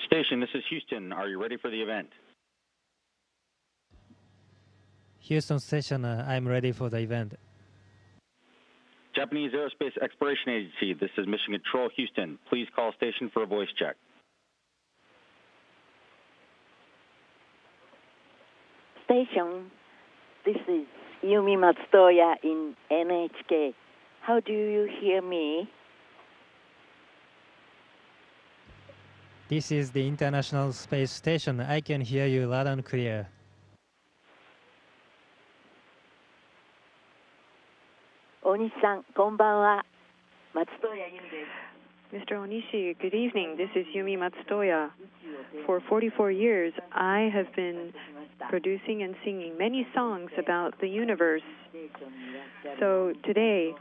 Station, this is Houston. Are you ready for the event? Houston Station, I'm ready for the event. Japanese Aerospace Exploration Agency, this is Mission Control Houston. Please call station for a voice check. Station, this is Yumi Matsutoya in NHK. How do you hear me? This is the International Space Station. I can hear you loud and clear. Onishi-san, こんばんは。Matsutoya Yumi desu. Mr. Onishi, good evening. This is Yumi Matsutoya. For 44 years, I have been producing and singing many songs about the universe. So today,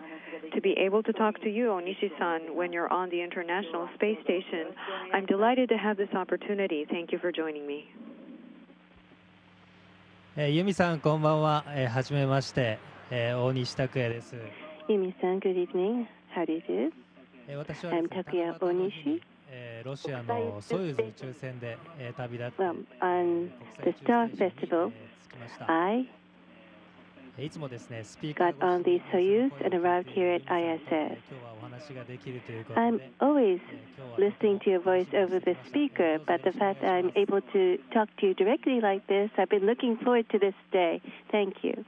to be able to talk to you, Onishi-san, when you're on the International Space Station, I'm delighted to have this opportunity. Thank you for joining me. ユミさん、こんばんは。はじめまして。大西拓也です。Yumi-san, good evening. How do you do? 私は I'm Takuya Onishi. ロシアのソユーズ宇宙船で旅立って On the Star Festival, I いつもですね、スピー got on the Soyuz and arrived here at ISS. 今日はお話ができるということで I'm always listening to your voice over the speaker, but the fact that I'm able to talk to you directly like this, I've been looking forward to this day. Thank you.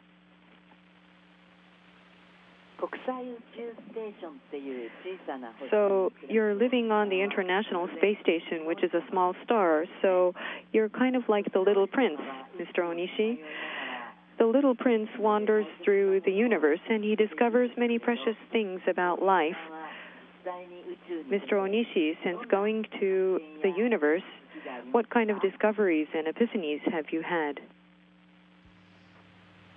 So you're living on the International Space Station, which is a small star, so you're kind of like the little prince, Mr. Onishi. The little prince wanders through the universe, and he discovers many precious things about life. Mr. Onishi, since going to the universe, what kind of discoveries and epiphanies have you had?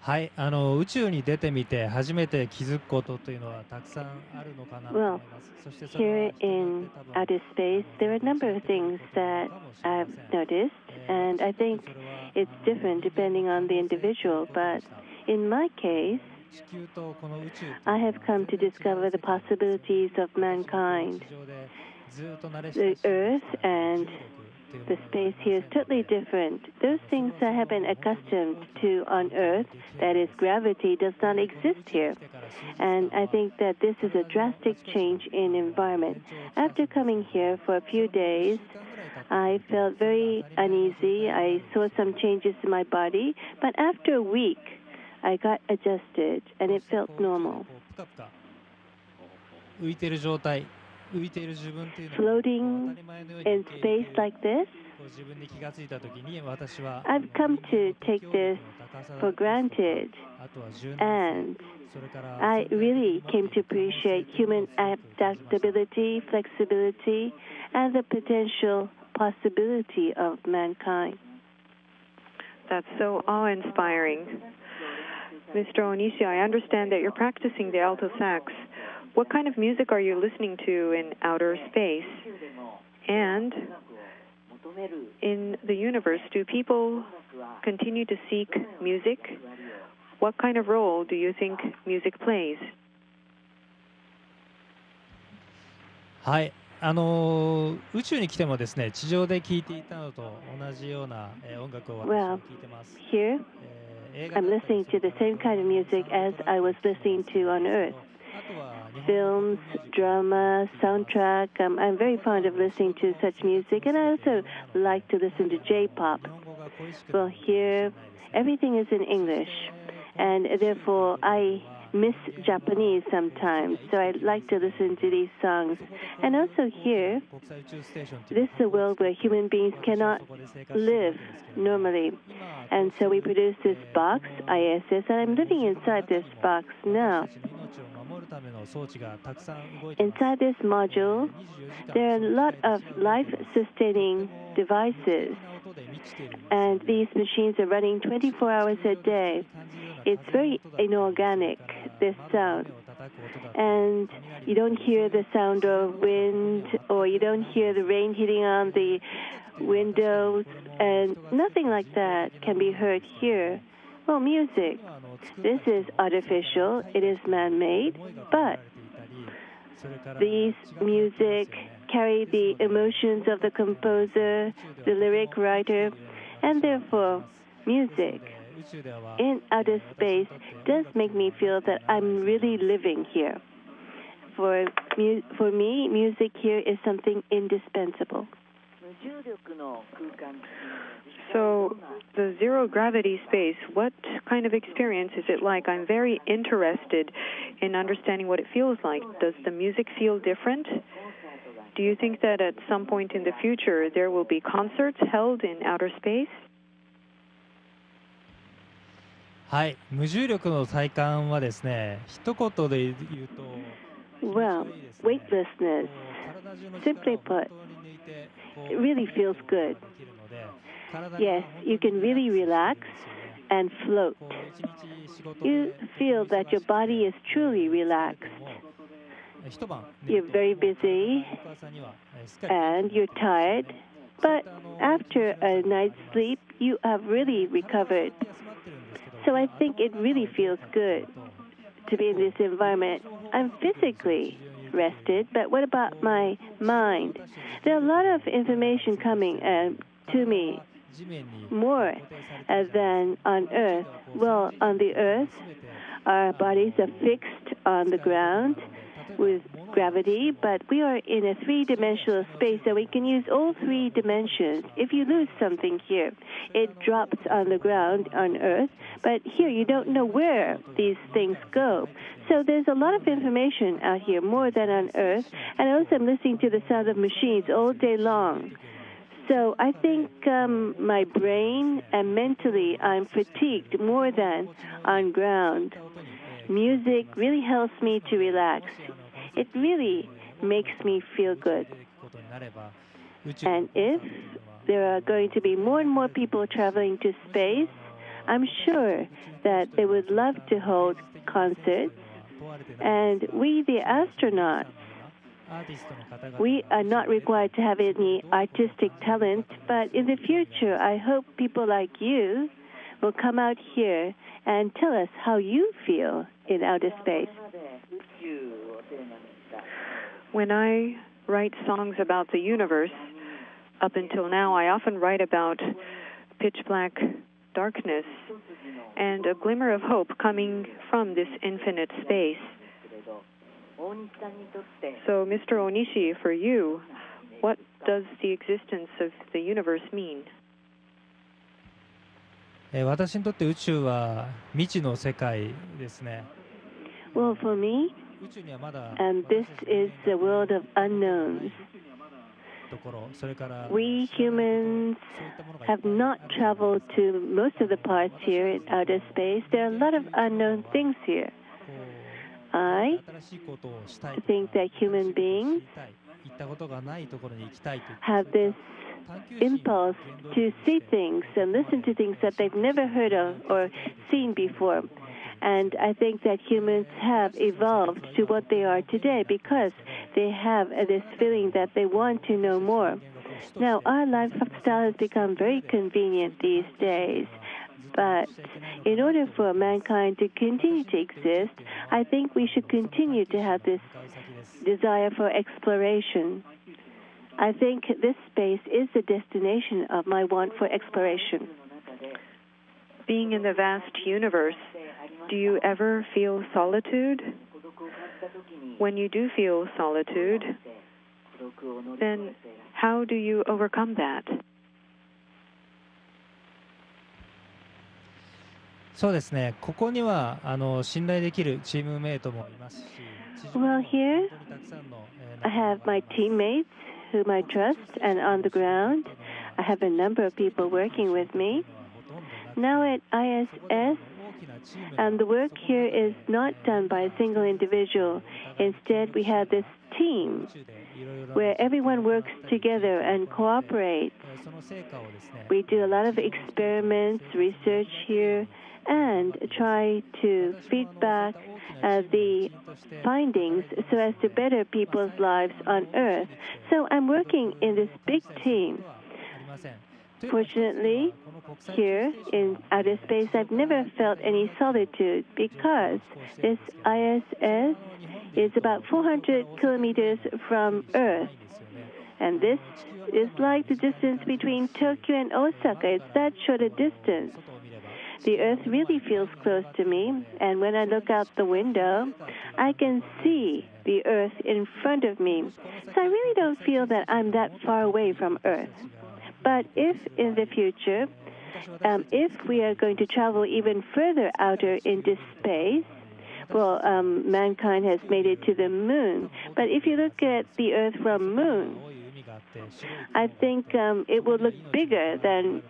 はい、宇宙に出てみて初めて気づくことというのはたくさんあるのかなと思います。そしてそれは Here in outer space, there are a number of things that I've noticed, and I think it's different depending on the individual. But in my case, 地球とこの宇宙 I have come to discover the possibilities of mankind. ずっと慣れ The 親しんで Earth and the space here is totally different. Those things I have been accustomed to on Earth, that is, gravity, does not exist here. And I think that this is a drastic change in environment. After coming here for a few days, I felt very uneasy. I saw some changes in my body. But after a week, I got adjusted, and it felt normal. 浮いている状態、浮いている自分というのを Floating 当たり前のように in 受け入れ space て like this, 自分に気がついたときに私は I've come to take this for granted, あとは柔軟 and 性それから I really came to appreciate human adaptability, flexibility, and the potential possibility of mankind. That's so awe-inspiring. Mr. Onishi, I understand that you're practicing the alto sax. What kind of music are you listening to in outer space? And in the universe, do people continue to seek music? What kind of role do you think music plays? はい、宇宙に来てもですね、地上で聴いていたのと同じような音楽を私は聴いてます。 Here, 映画 I'm listening to the same kind of music as I was listening to on Earth. あとは日本 Films, drama, soundtrack. I'm very fond of listening to such music, and I also like to listen to J-pop. 日本語が恋しく Well, here, everything is in English, and therefore I miss Japanese sometimes, so I like to listen to these songs. And also here, 国際宇宙ステーションという this is a world where human beings cannot そこで生活してい live るんですけど normally. And so we produce this box, ISS, and I'm living inside this box now. 私たちの命を守るための装置がたくさん動いてます。 Inside this module, 24時間 there are a lot of life-sustaining devices, 音で満ちている and these machines are running 24 hours a day. It's very inorganic, this sound. And you don't hear the sound of wind, or you don't hear the rain hitting on the windows, and nothing like that can be heard here. Well, music. This is artificial, it is man-made, but these music carry the emotions of the composer, the lyric writer, and therefore music in outer space does make me feel that I'm really living here. For me, music here is something indispensable. So, the zero gravity space, what kind of experience is it like? I'm very interested in understanding what it feels like. Does the music feel different? Do you think that at some point in the future there will be concerts held in outer space? はい、無重力の体感はですね、一言で言うと、Well, weightlessness, simply put, it really feels good. Yes, you can really relax and float. You feel that your body is truly relaxed. You're very busy and you're tired, but after a night's sleep, you have really recovered. So I think it really feels good to be in this environment. I'm physically rested, but what about my mind? There are a lot of information coming to me, more than on Earth. Well, on the Earth, our bodies are fixed on the ground with gravity, but we are in a three-dimensional space, so we can use all three dimensions. If you lose something here, it drops on the ground on Earth, but here you don't know where these things go. So there's a lot of information out here, more than on Earth, and also I'm listening to the sound of machines all day long. So I think my brain and mentally I'm fatigued more than on ground. Music really helps me to relax. It really makes me feel good. And if there are going to be more and more people traveling to space, I'm sure that they would love to hold concerts. And we, the astronauts, we are not required to have any artistic talent, but in the future, I hope people like you will come out here and tell us how you feel in outer space. When I write songs about the universe, up until now, I often write about pitch black darkness and a glimmer of hope coming from this infinite space. So, Mr. Onishi, for you, what does the existence of the universe mean? 私にとって宇宙は未知の世界ですね。Well, for me, 宇宙にはまだ this is the world of unknowns. ところ、それから We humans have not traveled to most of the parts here in outer space. There are a lot of unknown things here. I think that human beings have this impulse to see things and listen to things that they've never heard of or seen before. And I think that humans have evolved to what they are today because they have this feeling that they want to know more. Now, our lifestyle has become very convenient these days. But in order for mankind to continue to exist, I think we should continue to have this desire for exploration. I think this space is the destination of my want for exploration. Being in the vast universe, do you ever feel solitude? When you do feel solitude, then how do you overcome that? そうですね。ここには信頼できるチームメイトもいますし、Well, here I have my teammates whom I trust, and on the ground I have a number of people working with me. Now at ISS, and the work here is not done by a single individual. Instead, we have this team where everyone works together and cooperates. We do a lot of experiments, research here, and try to feedback the findings so as to better people's lives on Earth. So I'm working in this big team. Fortunately, here in outer space, I've never felt any solitude because this ISS is about 400 kilometers from Earth. And this is like the distance between Tokyo and Osaka. It's that short a distance. The Earth really feels close to me, and when I look out the window, I can see the Earth in front of me. So I really don't feel that I'm that far away from Earth. But if in the future, if we are going to travel even further outer into space, well, mankind has made it to the moon. But if you look at the Earth from moon, I think it will look bigger than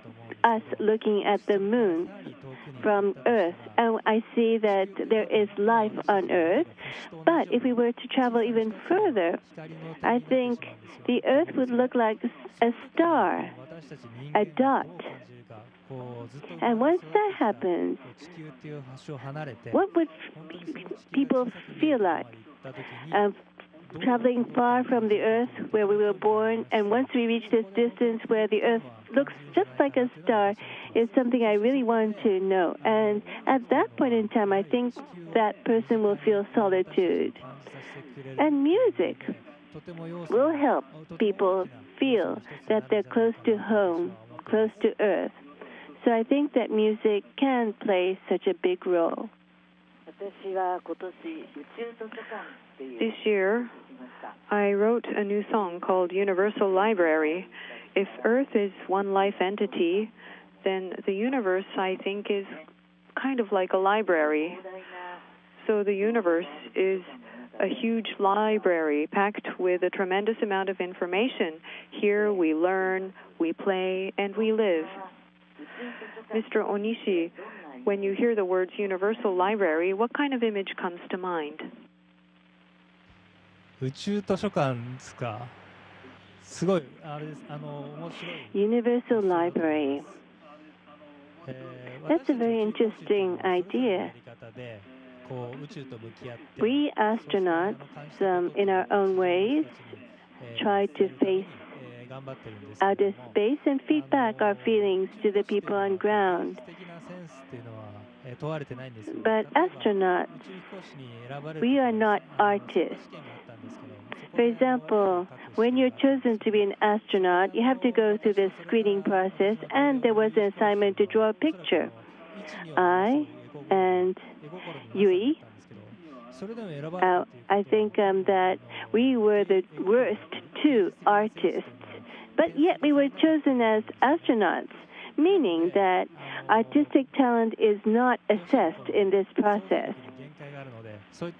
us looking at the moon from Earth. And I see that there is life on Earth. But if we were to travel even further, I think the Earth would look like a star, a dot. And once that happens, what would people feel like? Traveling far from the Earth where we were born, and once we reach this distance where the Earth looks just like a star, is something I really want to know. And at that point in time, I think that person will feel solitude. And music will help people feel that they're close to home, close to Earth. So I think that music can play such a big role. This year, I wrote a new song called Universal Library. If Earth is one life entity, then the universe, I think, is kind of like a library. So the universe is a huge library packed with a tremendous amount of information. Here we learn, we play, and we live. Mr. Onishi, when you hear the words Universal Library, what kind of image comes to mind? 宇宙図書館ですか。すごいあれです。面白い。 Universal Library. That's a very interesting idea. We astronauts, in our own ways, try to face outer space and feed back our feelings to the people on ground. But astronauts, we are not artists. For example, when you're chosen to be an astronaut, you have to go through this screening process, and there was an assignment to draw a picture. I and Yui, I think that we were the worst two artists, but yet we were chosen as astronauts, meaning that artistic talent is not assessed in this process. So,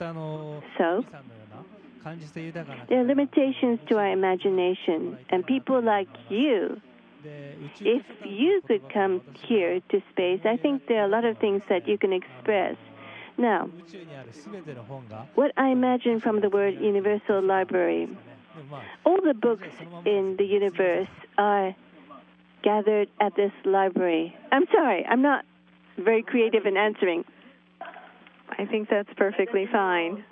there are limitations to our imagination, and people like you, if you could come here to space, I think there are a lot of things that you can express. Now, what I imagine from the word Universal Library, all the books in the universe are gathered at this library. I'm sorry, I'm not very creative in answering. I think that's perfectly fine.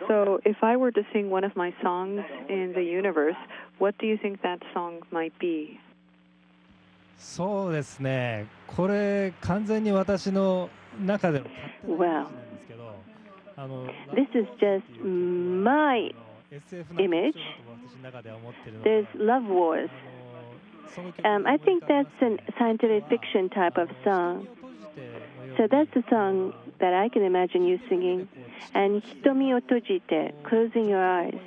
So if I were to sing one of my songs in the universe, what do you think that song might be? そうですね。これ完全に私の中での勝手なイメージなんですけど、This is just my image. There's love wars. I think that's a scientific fiction type of song. So that's the song that I can imagine you singing. And hitomi o tojite, closing your eyes.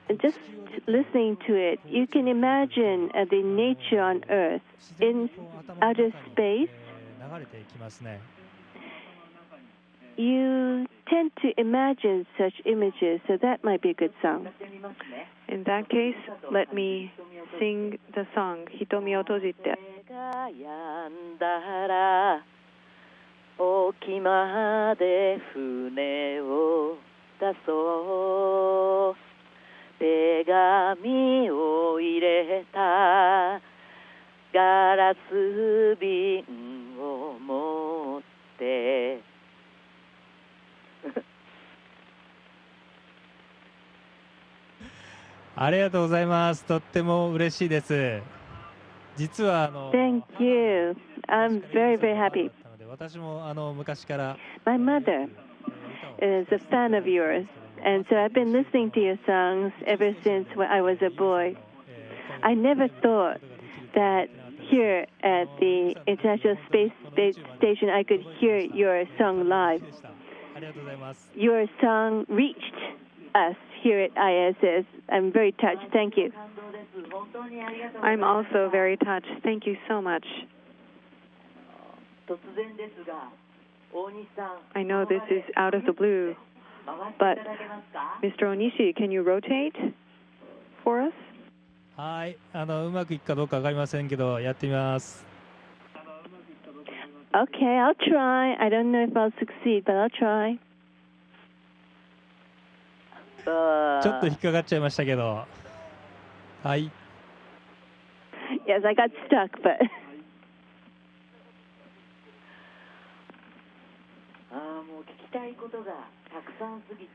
And just listening to it, you can imagine the nature on Earth. In outer space, you tend to imagine such images, so that might be a good song. In that case, let me sing the song, Hitomi o tojite. 沖まで船を出そう手紙を入れたガラス瓶を持ってありがとうございます。とっても嬉しいです。実はThank you. I'm very, very happy. 私も昔から My mother is a fan of yours, And so I've been listening to your songs ever since when I was a boy. I never thought that here at the International Space Station I could hear your song live. Your song reached us here at ISS. I'm very touched. Thank you. I'm also very touched. Thank you so much. I know this is out of the blue, but Mr. Onishi, can you rotate for us? はい、うまくいくかどうかわかりませんけど、やってみます。Okay, I'll try. I don't know if I'll succeed, but I'll try. ちょっと引っかかっちゃいましたけど。はい。Yes, I got stuck, but.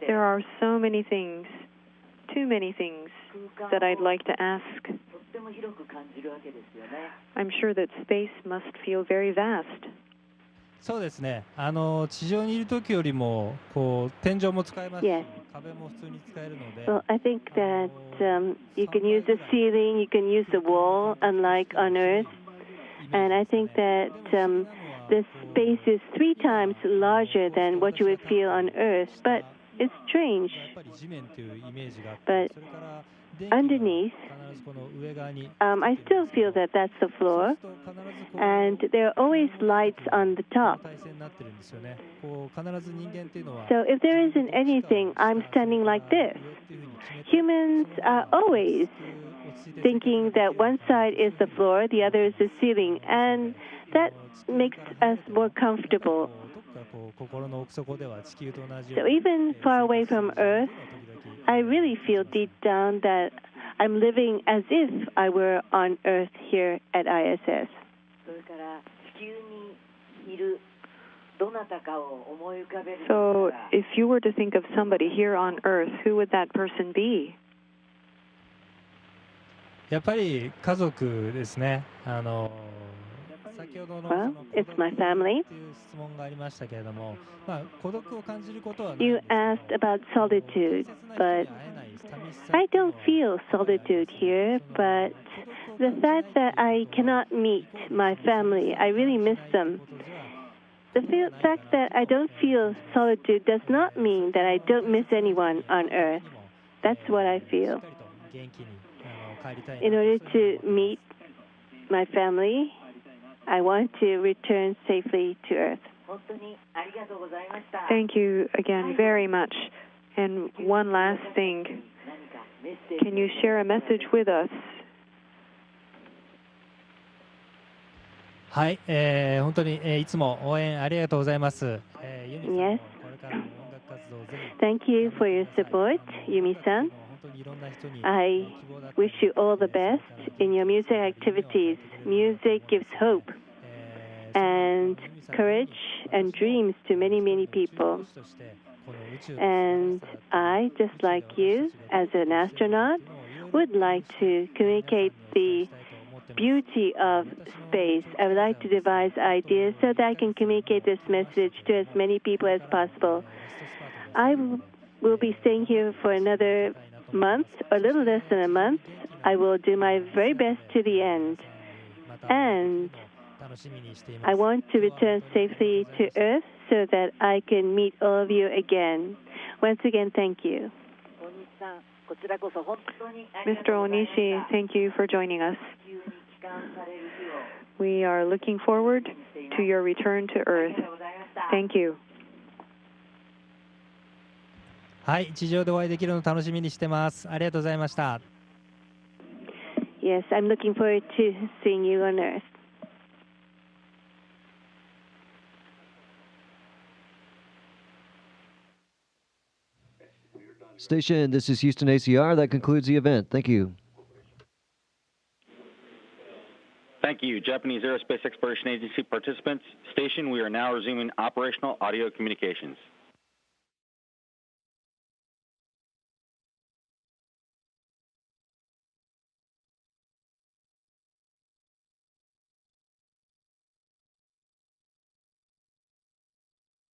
There are so many things, too many things that I'd like to ask. I'm sure that space must feel very vast. そうですね。地上にいる時よりもこう天井も使えますし、壁も普通に使えるので。Well, I think that you can use the ceiling, you can use the wall, unlike on Earth. And I think that the space is 3 times larger than what you would feel on Earth. But it's strange. But underneath, I still feel that that's the floor, and there are always lights on the top. So if there isn't anything, I'm standing like this. Humans are always thinking that one side is the floor, the other is the ceiling, and that makes us more comfortable. So even far away from Earth, I really feel deep down that I'm living as if I were on Earth here at ISS. So if you were to think of somebody here on Earth, who would that person be? やっぱり家族ですね。Well, it's my family. You asked about solitude, but I don't feel solitude here, but the fact that I cannot meet my family, I really miss them. The fact that I don't feel solitude does not mean that I don't miss anyone on Earth. That's what I feel. In order to meet my family, I want to return safely to Earth. Thank you again very much. And one last thing. Can you share a message with us? はい、本当に、いつも応援ありがとうございます。Yes. Thank you for your support, Yumi-san. I wish you all the best in your music activities. Music gives hope and courage and dreams to many, many people. And I, just like you, as an astronaut, would like to communicate the beauty of space. I would like to devise ideas so that I can communicate this message to as many people as possible. I will be staying here for another month, or a little less than a month. I will do my very best to the end. And I want to return safely to Earth so that I can meet all of you again. Once again, thank you. Mr. Onishi, thank you for joining us. We are looking forward to your return to Earth. Thank you. はい、地上でお会いできるのを楽しみにしてます。ありがとうございました。Yes, I'm looking forward to seeing you on Earth. Station, this is Houston ACR. That concludes the event. Thank you. Thank you, Japanese Aerospace Exploration Agency participants. Station, we are now resuming operational audio communications.